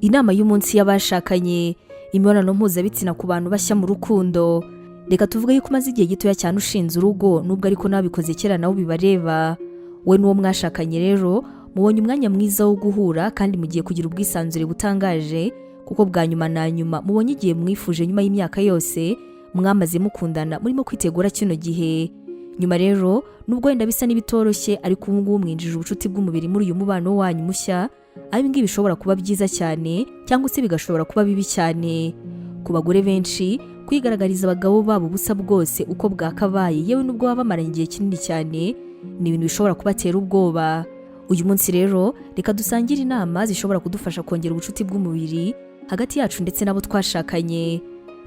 Inama y'umunsi y'abashakanye, imibonano mpuzabitsina ku bantu bashya mu rukundo. Reka tuvuge yuko umaze igihe gitoya cyane ushinze urugo, nubwo ariko nabikoze kera nawe bibareba. We n'uwo mwashakanye rero mubonye umwanya mwiza wo guhura kandi mugiye kugira ubwisanzure butangaje, kuko bwa nyuma na nyuma mubonye igihe mwifuje nyuma y'imyaka yose mwamaze mukundana murimo kwitegura kino gihe. Nyuma rero nubwo wenda bisa n'ibitoroshye, ariko ubu ngubu mwinjije ubucuti bw'umubiri muri uyu mubano wanyu mushya, aho ibi ngibi bishobora kuba byiza cyane cyangwa se bigashobora kuba bibi cyane. Ku bagore benshi kwigaragariza abagabo babo ubusa bwose uko bwakabaye, yewe nubwo baba bamaranye igihe kinini cyane, ni ibintu bishobora kubatera ubwoba. Uyu munsi rero reka dusangire inama zishobora kudufasha kongera ubucuti bw'umubiri hagati yacu ndetse n'abo twashakanye.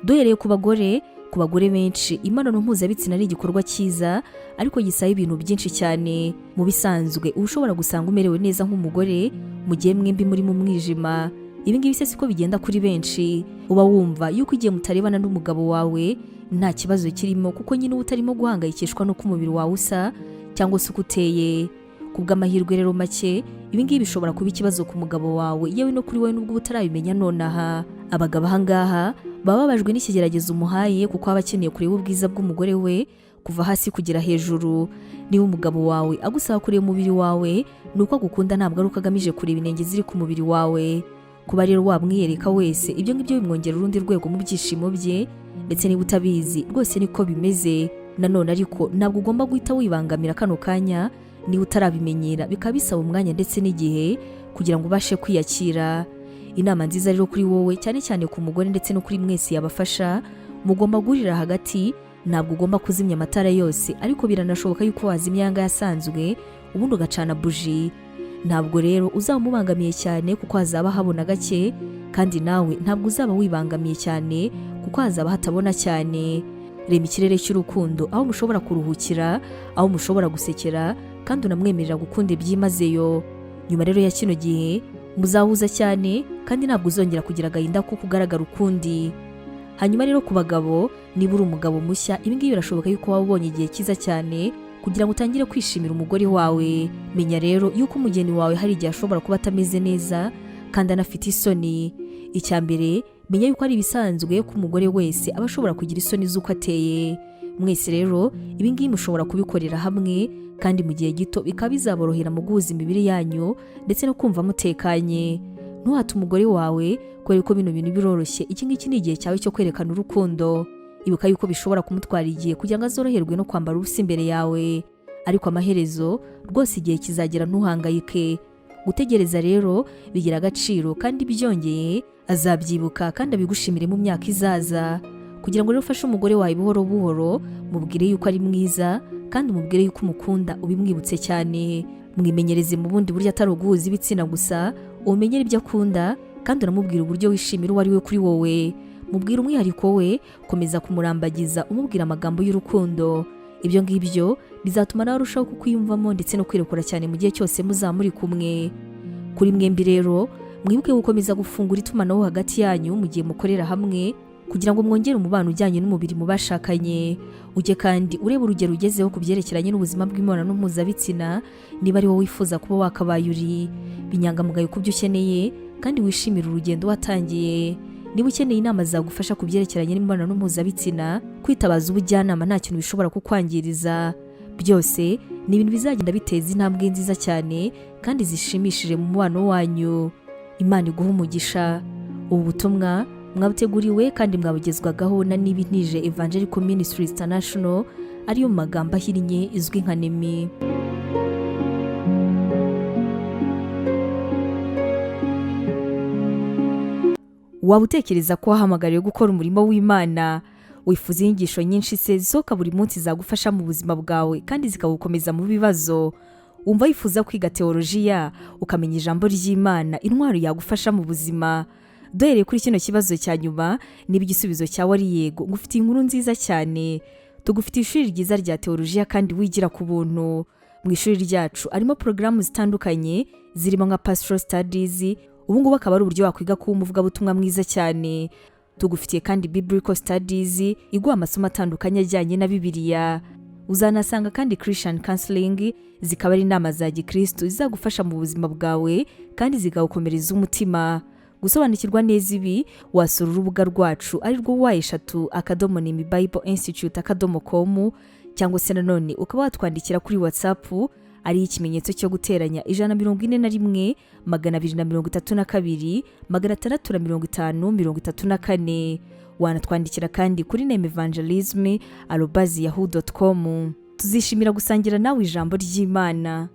Duhereye ku bagore benshi imibonano mpuzabitsina ari igikorwa cyiza, ariko gisaba ibintu byinshi cyane. Mu bisanzwe ushobora gusanga umerewe neza nk'umugore mu gihe mwembi muri mu mwijima. Ibi ngibi se siko bigenda kuri benshi. Uba wumva yuko igihe mutarebana n'umugabo wawe nta kibazo kirimo, kuko nyine uba utarimo guhangayikishwa n'uko umubiri wawe usa cyangwa se uko uteye. Kubw'amahirwe rero make, ibi ngibi bishobora kuba ikibazo ku mugabo wawe, yewe no kuri wowe nubwo utarabimenya nonaha. Abagabo ahangaha baba babajwe n'ikigeragezo umuhaye, kuko aba akeneye kureba ubwiza bw'umugore we kuva hasi kugera hejuru. Niba umugabo wawe agusaba kureba umubiri wawe, nuko agukunda, ntabwo ari uko agamije kureba inenge ziri ku mubiri wawe. Kuba rero wamwiyereka wese, ibyo ngibyo bimwongera urundi rwego mu byishimo bye, ndetse niba utabizi rwose niko bimeze. Nanone ariko ntabwo ugomba guhita wibangamira kano kanya niba utarabimenyera, bikaba bisaba umwanya ndetse n'igihe kugira ngo ubashe kwiyakira. Inama nziza rero kuri wowe, cyane cyane ku mugore ndetse no kuri mwese yabafasha, mugomba guhurira hagati. Ntabwo ugomba kuzimya amatara yose, ariko biranashoboka yuko wazimya yanga yasanzwe ubundi ugacana buji. Ntabwo rero uzaba umubangamiye cyane kuko hazaba habona gake, kandi nawe ntabwo uzaba wibangamiye cyane kuko hazaba hatabona cyane. Rema ikirere cy'urukundo, aho mushobora kuruhukira, aho mushobora gusekera, kandi unamwemerera gukunda byimazeyo. Nyuma rero ya kino gihe muzahuza cyane, kandi ntabwo uzongera kugira agahinda ko kugaragara ukundi. Hanyuma rero ku bagabo, niba uri umugabo mushya, ibi ngibi birashoboka yuko waba ubonye igihe cyiza cyane kugira ngo utangire kwishimira umugore wawe. Menya rero yuko umugeni wawe hari igihe ashobora kuba atameze neza kandi anafite isoni. Icya mbere, menya yuko ari ibisanzwe ko umugore wese aba ashobora kugira isoni z'uko ateye. Mwese rero ibi ngibi mushobora kubikorera hamwe, kandi mu gihe gito bikaba bizaborohera mu guhuza imibiri yanyu ndetse no kumva mutekanye. Ntuhate umugore wawe kubera ko bino bintu biroroshye. Iki ngiki ni igihe cyawe cyo kwerekana urukundo. Ibuka yuko bishobora kumutwara igihe kugira ngo azoroherwe no kwambara ubusa imbere yawe, ariko amaherezo rwose igihe kizagera, ntuhangayike. Gutegereza rero bigira agaciro, kandi byongeye azabyibuka kandi abigushimire mu myaka izaza. Kugira ngo rero ufashe umugore wawe buhoro buhoro, mubwire yuko ari mwiza kandi umubwire yuko umukunda, ubimwibutse cyane. Mwimenyereze mu bundi buryo atari uguhuza ibitsina gusa, umenyere ibyo akunda kandi uramubwira uburyo wishimira uwo ari we kuri wowe. Mubwira umwihariko we, komeza kumurambagiza umubwira amagambo y'urukundo. Ibyo ngibyo bizatuma nawe arushaho kukwiyumvamo ndetse no kwirekura cyane mu gihe cyose muzaba muri kumwe. Kuri mwembi rero mwibuke gukomeza gufungura itumanaho hagati yanyu mu gihe mukorera hamwe, kugira ngo mwongere umubano ujyanye n'umubiri mu bashakanye. Ujye kandi ureba urugero ugezeho ku byerekeranye n'ubuzima bw'imibonano mpuzabitsina, niba ari wowe wifuza kuba wakabaye uri. Binyangamugayo ku byo ukeneye kandi wishimire urugendo watangiye. Niba ukeneye inama zagufasha ku byerekeranye n'imibonano mpuzabitsina, kwitabaza ubujyanama nta kintu bishobora kukwangiriza. Byose ni ibintu bizagenda biteza intambwe nziza cyane kandi zishimishije mu mubano wanyu. Imana iguhe umugisha. Ubu butumwa mwabuteguriwe kandi mwabugezwagaho na Nibintije Evangelical Ministries International, ariyo magambo ahinnye izwi nka NEMI. Waba utekereza ko wahamagariwe gukora umurimo w'Imana? Wifuza inyigisho nyinshi se zisohoka buri munsi zagufasha mu buzima bwawe kandi zikagukomeza mu bibazo? Wumva wifuza kwiga teolojiya, ukamenya ijambo ry'Imana, intwaro yagufasha mu buzima? Duhereye kuri kino kibazo cya nyuma, niba igisubizo cyawe ari yego, ngufitiye inkuru nziza cyane. Tugufitiye ishuri ryiza rya teolojiya kandi wigira ku buntu. Mu ishuri ryacu harimo porogaramu zitandukanye zirimo nka Pastoral Studies. Ubu ngubu akaba ari uburyo wakwiga kuba umuvugabutumwa mwiza cyane. Tugufitiye kandi Biblical Studies, iguha amasomo atandukanye ajyanye na Bibiliya. Uzanasanga kandi Christian Counseling, zikaba ari inama za Gikristo zizagufasha mu buzima bwawe kandi zigagukomereza umutima. Gusobanukirwa neza ibi wasura urubuga rwacu ari rwo wa#NIMBibleInstitute.com cyangwa se nanone ukaba watwandikira kuri WhatsApp ari ikimenyetso cyo guteranya 141 232 650 34. Wanatwandikira kandi kuri nemevangelism@yahoo.com. Tuzishimira gusangira nawe ijambo ry'Imana.